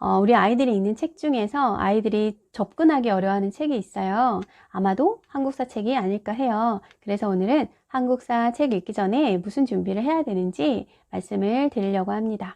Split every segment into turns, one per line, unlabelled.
우리 아이들이 읽는 책 중에서 아이들이 접근하기 어려워하는 책이 있어요. 아마도 한국사 책이 아닐까 해요. 그래서 오늘은 한국사 책 읽기 전에 무슨 준비를 해야 되는지 말씀을 드리려고 합니다.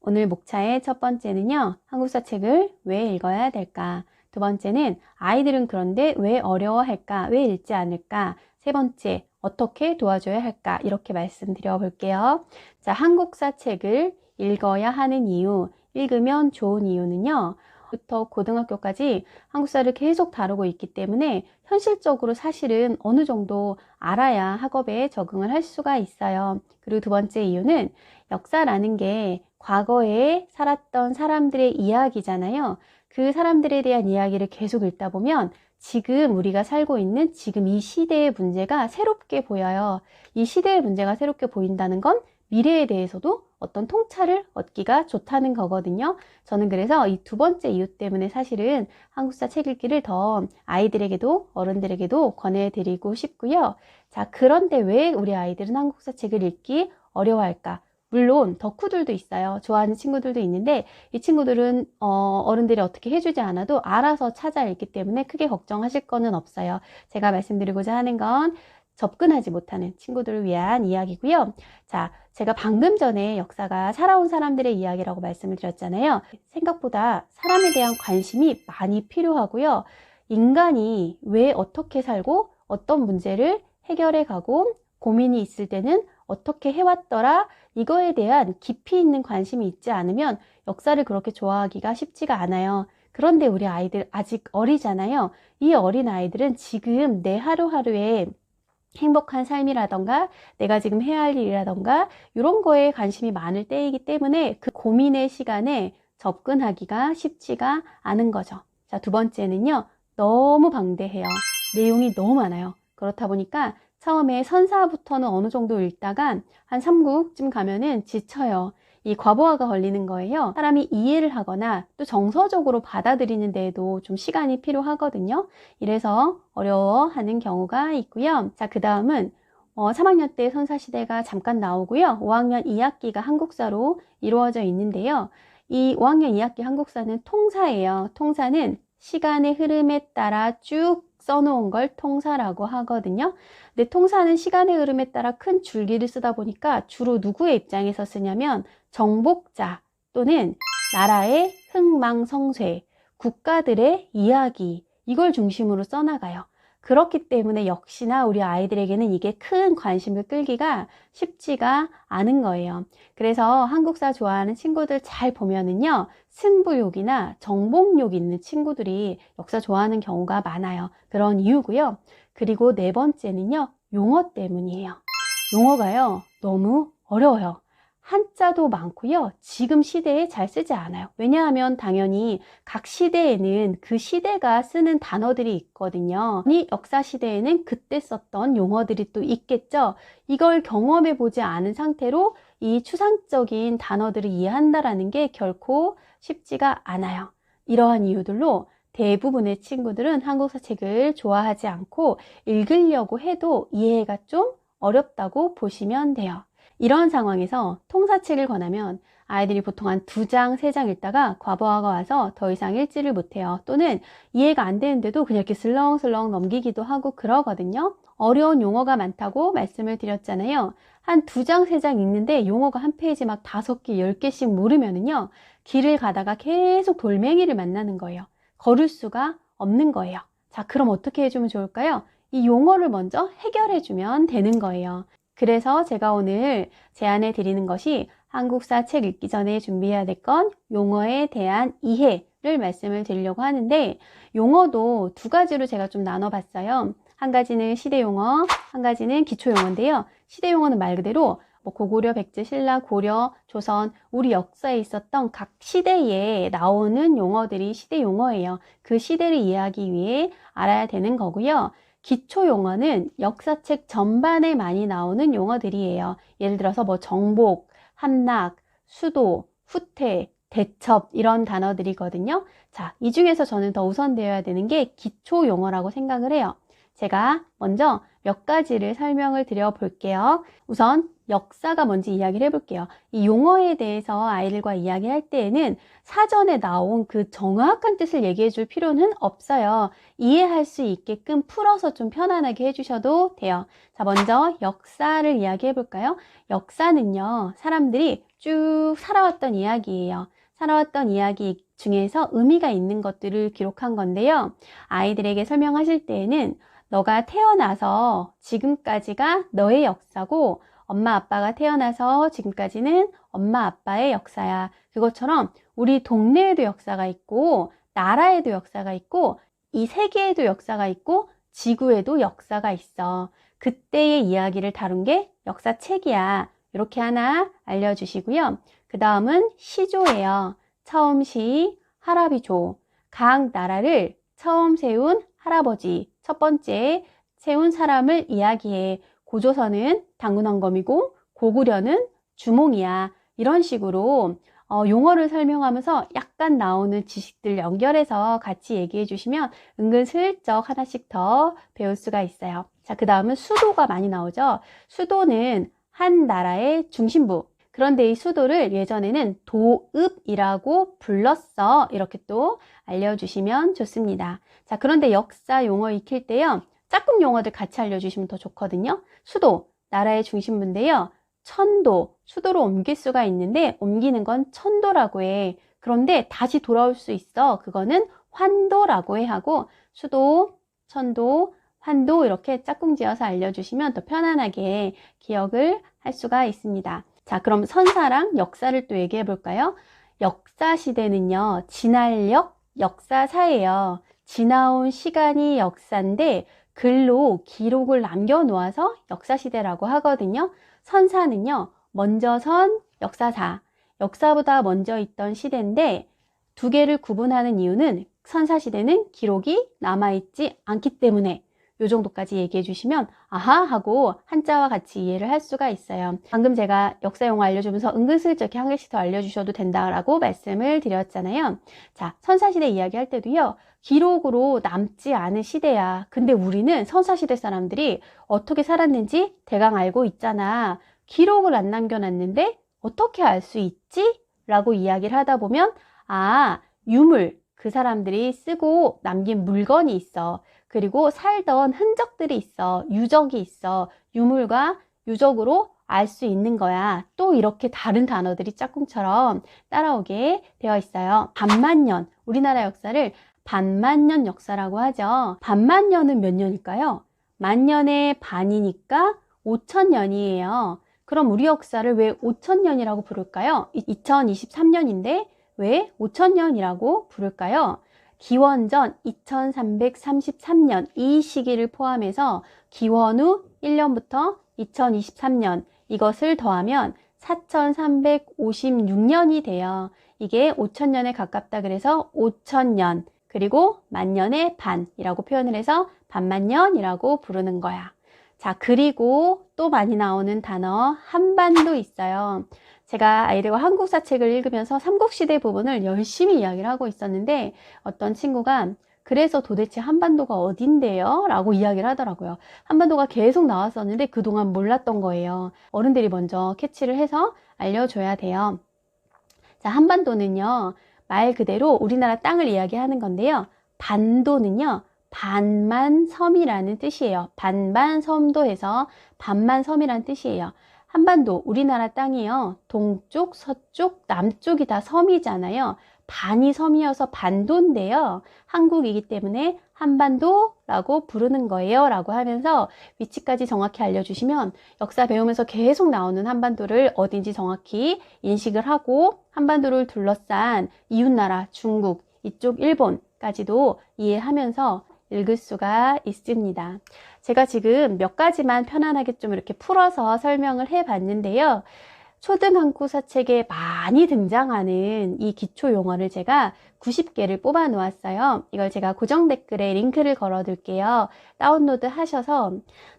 오늘 목차의 첫 번째는요, 한국사 책을 왜 읽어야 될까? 두 번째는 아이들은 그런데 왜 어려워할까? 왜 읽지 않을까? 세 번째, 어떻게 도와줘야 할까? 이렇게 말씀드려 볼게요. 자, 한국사 책을 읽어야 하는 이유, 읽으면 좋은 이유는요, 부터 고등학교까지 한국사를 계속 다루고 있기 때문에 현실적으로 사실은 어느 정도 알아야 학업에 적응을 할 수가 있어요. 그리고 두 번째 이유는 역사라는 게 과거에 살았던 사람들의 이야기잖아요. 그 사람들에 대한 이야기를 계속 읽다 보면 지금 우리가 살고 있는 지금 이 시대의 문제가 새롭게 보여요. 이 시대의 문제가 새롭게 보인다는 건 미래에 대해서도 어떤 통찰을 얻기가 좋다는 거거든요. 저는 그래서 이 두 번째 이유 때문에 사실은 한국사 책 읽기를 더 아이들에게도 어른들에게도 권해드리고 싶고요. 자, 그런데 왜 우리 아이들은 한국사 책을 읽기 어려워할까? 물론 덕후들도 있어요. 좋아하는 친구들도 있는데 이 친구들은 어른들이 어떻게 해주지 않아도 알아서 찾아 읽기 때문에 크게 걱정하실 거는 없어요. 제가 말씀드리고자 하는 건 접근하지 못하는 친구들을 위한 이야기고요. 자, 제가 방금 전에 역사가 살아온 사람들의 이야기라고 말씀을 드렸잖아요. 생각보다 사람에 대한 관심이 많이 필요하고요. 인간이 왜 어떻게 살고 어떤 문제를 해결해 가고 고민이 있을 때는 어떻게 해왔더라, 이거에 대한 깊이 있는 관심이 있지 않으면 역사를 그렇게 좋아하기가 쉽지가 않아요. 그런데 우리 아이들 아직 어리잖아요. 이 어린 아이들은 지금 내 하루하루에 행복한 삶이라던가 내가 지금 해야 할 일이라던가 이런 거에 관심이 많을 때이기 때문에 그 고민의 시간에 접근하기가 쉽지가 않은 거죠. 자, 두 번째는요. 너무 방대해요. 내용이 너무 많아요. 그렇다 보니까 처음에 선사부터는 어느 정도 읽다가 한 3국쯤 가면은 지쳐요. 이 과부하가 걸리는 거예요. 사람이 이해를 하거나 또 정서적으로 받아들이는 데에도 좀 시간이 필요하거든요. 이래서 어려워하는 경우가 있고요. 자, 그 다음은 3학년 때 선사시대가 잠깐 나오고요. 5학년 2학기가 한국사로 이루어져 있는데요. 이 5학년 2학기 한국사는 통사예요. 통사는 시간의 흐름에 따라 쭉 써놓은 걸 통사라고 하거든요. 근데 통사는 시간의 흐름에 따라 큰 줄기를 쓰다 보니까 주로 누구의 입장에서 쓰냐면 정복자 또는 나라의 흥망성쇠, 국가들의 이야기, 이걸 중심으로 써나가요. 그렇기 때문에 역시나 우리 아이들에게는 이게 큰 관심을 끌기가 쉽지가 않은 거예요. 그래서 한국사 좋아하는 친구들 잘 보면은요, 승부욕이나 정복욕 있는 친구들이 역사 좋아하는 경우가 많아요. 그런 이유고요. 그리고 네 번째는요, 용어 때문이에요. 용어가요, 너무 어려워요. 한자도 많고요. 지금 시대에 잘 쓰지 않아요. 왜냐하면 당연히 각 시대에는 그 시대가 쓰는 단어들이 있거든요. 이 역사 시대에는 그때 썼던 용어들이 또 있겠죠. 이걸 경험해 보지 않은 상태로 이 추상적인 단어들을 이해한다라는 게 결코 쉽지가 않아요. 이러한 이유들로 대부분의 친구들은 한국사 책을 좋아하지 않고 읽으려고 해도 이해가 좀 어렵다고 보시면 돼요. 이런 상황에서 통사책을 권하면 아이들이 보통 한 2장, 3장 읽다가 과부하가 와서 더 이상 읽지를 못해요. 또는 이해가 안 되는데도 그냥 이렇게 슬렁슬렁 넘기기도 하고 그러거든요. 어려운 용어가 많다고 말씀을 드렸잖아요. 한 2장, 3장 읽는데 용어가 한 페이지 막 5개, 10개씩 모르면은요. 길을 가다가 계속 돌멩이를 만나는 거예요. 걸을 수가 없는 거예요. 자, 그럼 어떻게 해주면 좋을까요? 이 용어를 먼저 해결해주면 되는 거예요. 그래서 제가 오늘 제안해 드리는 것이 한국사 책 읽기 전에 준비해야 될 건 용어에 대한 이해를 말씀을 드리려고 하는데 용어도 2가지로 제가 좀 나눠봤어요. 한 가지는 시대용어, 한 가지는 기초용어인데요. 시대용어는 말 그대로 고구려, 백제, 신라, 고려, 조선, 우리 역사에 있었던 각 시대에 나오는 용어들이 시대용어예요. 그 시대를 이해하기 위해 알아야 되는 거고요. 기초 용어는 역사책 전반에 많이 나오는 용어들이에요. 예를 들어서 정복, 함락, 수도, 후퇴, 대첩 이런 단어들이거든요. 자, 이 중에서 저는 더 우선되어야 되는 게 기초 용어라고 생각을 해요. 제가 먼저 몇 가지를 설명을 드려 볼게요. 우선 역사가 뭔지 이야기를 해볼게요. 이 용어에 대해서 아이들과 이야기할 때에는 사전에 나온 그 정확한 뜻을 얘기해 줄 필요는 없어요. 이해할 수 있게끔 풀어서 좀 편안하게 해주셔도 돼요. 자, 먼저 역사를 이야기해 볼까요? 역사는요, 사람들이 쭉 살아왔던 이야기예요. 살아왔던 이야기 중에서 의미가 있는 것들을 기록한 건데요. 아이들에게 설명하실 때에는 너가 태어나서 지금까지가 너의 역사고 엄마 아빠가 태어나서 지금까지는 엄마 아빠의 역사야. 그것처럼 우리 동네에도 역사가 있고 나라에도 역사가 있고 이 세계에도 역사가 있고 지구에도 역사가 있어. 그때의 이야기를 다룬 게 역사책이야. 이렇게 하나 알려주시고요. 그 다음은 시조예요. 처음 시, 하라비조. 각 나라를 처음 세운 할아버지, 첫 번째 세운 사람을 이야기해. 고조선은 당군왕검이고 고구려는 주몽이야. 이런 식으로 용어를 설명하면서 약간 나오는 지식들 연결해서 같이 얘기해 주시면 은근슬쩍 하나씩 더 배울 수가 있어요. 자, 그 다음은 수도가 많이 나오죠. 수도는 한 나라의 중심부. 그런데 이 수도를 예전에는 도읍이라고 불렀어. 이렇게 또 알려주시면 좋습니다. 자, 그런데 역사 용어 익힐 때요. 짝꿍 용어들 같이 알려주시면 더 좋거든요. 수도, 나라의 중심부인데요. 천도, 수도로 옮길 수가 있는데 옮기는 건 천도라고 해. 그런데 다시 돌아올 수 있어. 그거는 환도라고 해 하고 수도, 천도, 환도 이렇게 짝꿍 지어서 알려주시면 더 편안하게 기억을 할 수가 있습니다. 자, 그럼 선사랑 역사를 또 얘기해 볼까요? 역사 시대는요, 지날역, 역사사예요. 지나온 시간이 역사인데 글로 기록을 남겨놓아서 역사시대라고 하거든요. 선사는요, 먼저 선 역사사, 역사보다 먼저 있던 시대인데 두 개를 구분하는 이유는 선사시대는 기록이 남아있지 않기 때문에 이 정도까지 얘기해 주시면 아하 하고 한자와 같이 이해를 할 수가 있어요. 방금 제가 역사 용어 알려주면서 은근슬쩍 한 개씩 더 알려주셔도 된다라고 말씀을 드렸잖아요. 자, 선사시대 이야기할 때도요. 기록으로 남지 않은 시대야. 근데 우리는 선사시대 사람들이 어떻게 살았는지 대강 알고 있잖아. 기록을 안 남겨놨는데 어떻게 알 수 있지? 라고 이야기를 하다 보면 유물, 그 사람들이 쓰고 남긴 물건이 있어. 그리고 살던 흔적들이 있어. 유적이 있어. 유물과 유적으로 알 수 있는 거야. 또 이렇게 다른 단어들이 짝꿍처럼 따라오게 되어 있어요. 반만년, 우리나라 역사를 반만년 역사라고 하죠. 반만년은 몇 년일까요? 만년의 반이니까 5천년이에요. 그럼 우리 역사를 왜 5천년이라고 부를까요? 2023년인데 왜 5천년이라고 부를까요? 기원전 2333년 이 시기를 포함해서 기원 후 1년부터 2023년 이것을 더하면 4356년이 돼요. 이게 5천년에 가깝다 그래서 5천년 그리고 만년의 반이라고 표현을 해서 반만년이라고 부르는 거야. 자, 그리고 또 많이 나오는 단어 한반도 있어요. 제가 아이들과 한국사 책을 읽으면서 삼국시대 부분을 열심히 이야기를 하고 있었는데 어떤 친구가 그래서 도대체 한반도가 어딘데요? 라고 이야기를 하더라고요. 한반도가 계속 나왔었는데 그동안 몰랐던 거예요. 어른들이 먼저 캐치를 해서 알려줘야 돼요. 자, 한반도는요. 말 그대로 우리나라 땅을 이야기하는 건데요. 반도는요. 반만섬이라는 뜻이에요. 반만섬도 해서 반만섬이라는 뜻이에요. 한반도, 우리나라 땅이요. 동쪽, 서쪽, 남쪽이 다 섬이잖아요. 반이 섬이어서 반도인데요. 한국이기 때문에 한반도라고 부르는 거예요. 라고 하면서 위치까지 정확히 알려주시면 역사 배우면서 계속 나오는 한반도를 어딘지 정확히 인식을 하고 한반도를 둘러싼 이웃나라 중국, 이쪽 일본까지도 이해하면서 읽을 수가 있습니다. 제가 지금 몇 가지만 편안하게 좀 이렇게 풀어서 설명을 해 봤는데요. 초등 한국사 책에 많이 등장하는 이 기초 용어를 제가 90개를 뽑아 놓았어요. 이걸 제가 고정 댓글에 링크를 걸어 둘게요. 다운로드 하셔서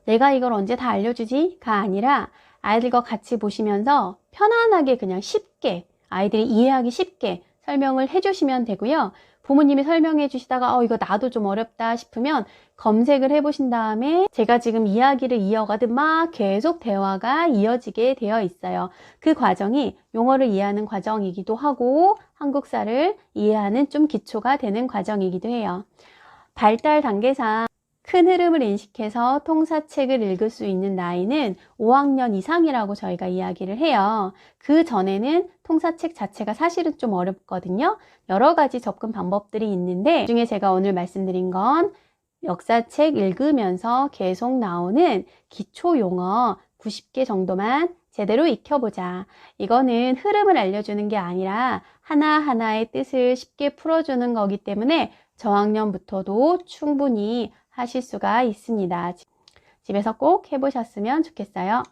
내가 이걸 언제 다 알려주지?가 아니라 아이들과 같이 보시면서 편안하게 그냥 쉽게 아이들이 이해하기 쉽게 설명을 해주시면 되고요. 부모님이 설명해 주시다가 이거 나도 좀 어렵다 싶으면 검색을 해보신 다음에 제가 지금 이야기를 이어가듯 막 계속 대화가 이어지게 되어 있어요. 그 과정이 용어를 이해하는 과정이기도 하고 한국사를 이해하는 좀 기초가 되는 과정이기도 해요. 발달 단계상 큰 흐름을 인식해서 통사책을 읽을 수 있는 나이는 5학년 이상이라고 저희가 이야기를 해요. 그 전에는 통사책 자체가 사실은 좀 어렵거든요. 여러 가지 접근 방법들이 있는데 그 중에 제가 오늘 말씀드린 건 역사책 읽으면서 계속 나오는 기초 용어 90개 정도만 제대로 익혀보자. 이거는 흐름을 알려주는 게 아니라 하나하나의 뜻을 쉽게 풀어주는 거기 때문에 저학년부터도 충분히 하실 수가 있습니다. 집에서 꼭 해보셨으면 좋겠어요.